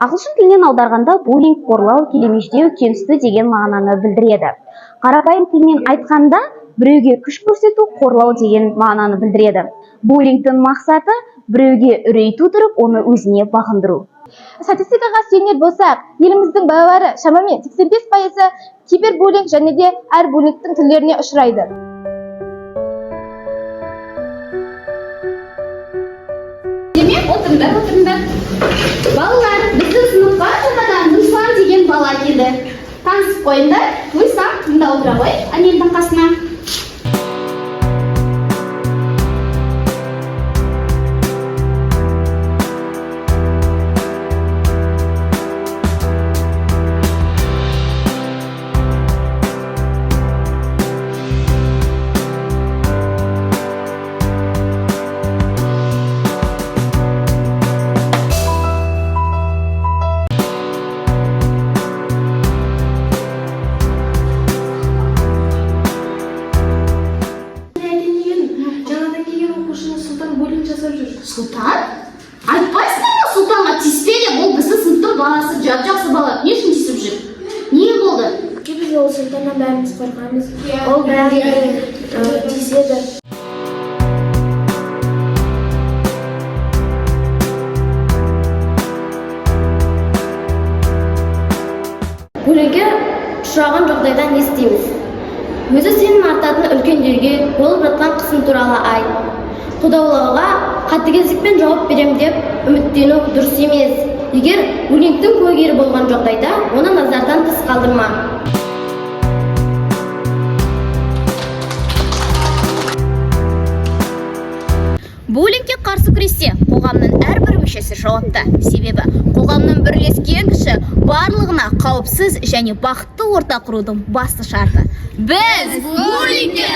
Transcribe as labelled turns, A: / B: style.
A: Ағылшын тілінен аударғанда буллинг қорлау, келемеждеу, кемсіту деген мағынаны білдіреді. Қарапайым тілмен айтқанда біреуге күш көрсету, қорлау деген мағынаны білдіреді. Буллингтің мақсаты біреуге үрей тудырып, оны өзіне бағындыру.
B: Статистикаға сүйенер болсақ, еліміздің балалары шамамен 85% кибербуллинг және де әр буллингтің түрлеріне ұшырайды.
C: Демек, отырыңдар. Балалар, біздің сыныпқа жаңадан Нұрислам деген бала келді. Танысып қойыңдар. Нұрислам, мында отыра ғой, әнелдің қасына. Сұлтан? Айтпайсың ба Сұлтанға тиіспе, бұл біздің сыныптың баласы, жақсы бала. Не үшін тиісіп жүр? Не болды?
D: Біз ол Сұлтаннан бәріміз қорқамыз. Ол бәрі тиіседі.
E: Буллингке ұшыраған жағдайда не істейміз? Өзі сенім артатын үлкендерге болып жатқан қысым туралы айт. Қудалауға қатыгездікпен жауап берем деп үміттену дұрыс емес. Егер буллингтің куәгері болған жағдайда, оны назардан тыс қалдырма.
F: Буллингке қарсы күресте қоғамның әрбір мүшесі жауапты. Себебі қоғамның бірлескен күші барлығына қауіпсіз және бақытты орта құрудың басты шарты. Біз буллингке